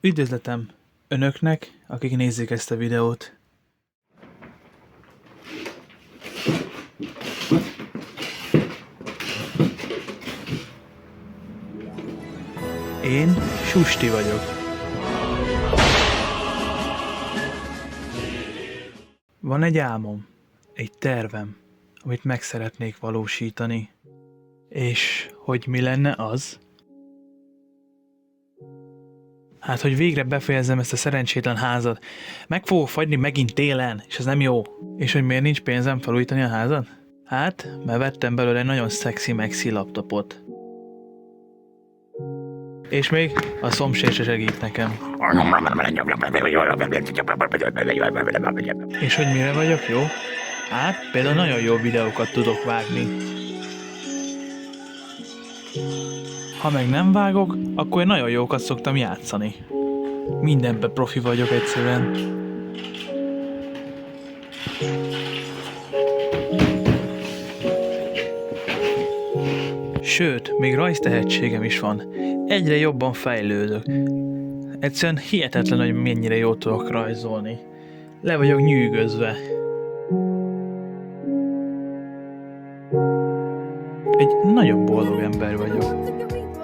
Üdvözletem önöknek, akik nézik ezt a videót. Én Susti vagyok. Van egy álmom, egy tervem, amit meg szeretnék valósítani. És hogy mi lenne az? Hát, hogy végre befejezzem ezt a szerencsétlen házat. Meg fogok fagyni megint télen, és ez nem jó. És hogy miért nincs pénzem felújítani a házat? Hát, mert vettem belőle egy nagyon szexi Maxi laptopot. És még a szomszéd se segít nekem. És hogy mire vagyok jó? Hát, például nagyon jó videókat tudok vágni. Ha meg nem vágok, akkor én nagyon jókat szoktam játszani. Mindenben profi vagyok egyszerűen. Sőt, még rajztehetségem is van. Egyre jobban fejlődök. Egyszerűen hihetetlen, hogy mennyire jól tudok rajzolni. Le vagyok nyűgözve. Egy nagyon boldog ember vagyok.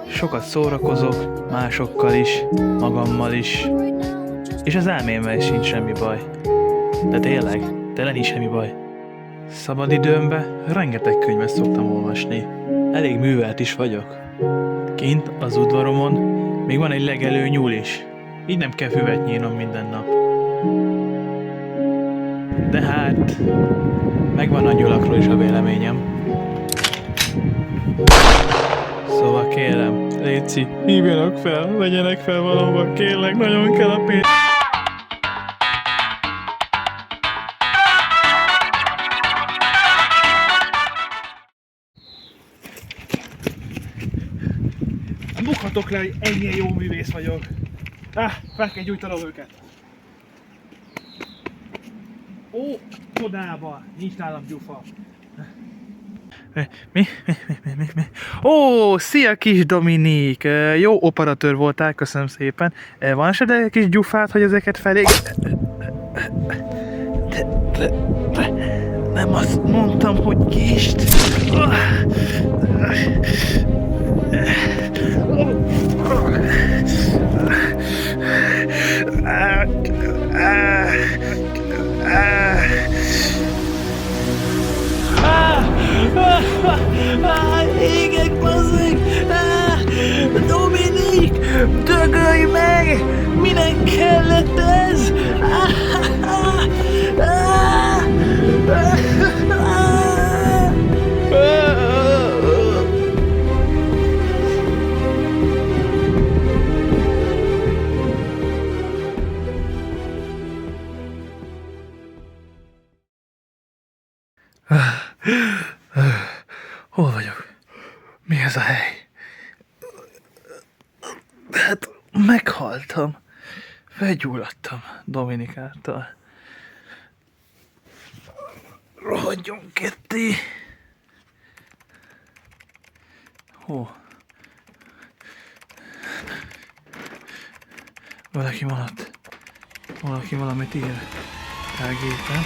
Sokat szórakozok, másokkal is, magammal is, és az elmémmel sincs semmi baj. De tényleg nincs semmi baj. Szabadidőmben rengeteg könyvet szoktam olvasni. Elég művelt is vagyok. Kint az udvaromon még van egy legelő nyúl is. Így nem kell füvet nyírnom minden nap. De hát, megvan a nyulakról is a véleményem. Szóval kérem, léci, hívjanak fel, vegyenek fel valahova, kérlek, nagyon kell a pénz. Bukhatok le, hogy ennyire jó művész vagyok. Fel kell gyújtanom őket. Ó, csodába, nincs nálam gyufa. Mi? Ó, szia kis Dominik! Jó operatőr voltál, köszönöm szépen. Van esetleg egy kis gyufát, hogy ezeket felé... Nem azt mondtam, hogy kist. Égek, bazzeg! Dominik! Dögölj meg! Minek kellett ez? Hol vagyok? Mi ez a hely? Hát meghaltam. Felgyulladtam Dominik által. Rohadjon ketté! Hó? Valaki van ott. Valaki valamit ír. Elgépen.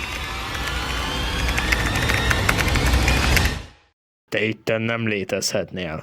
Te itten nem létezhetnél.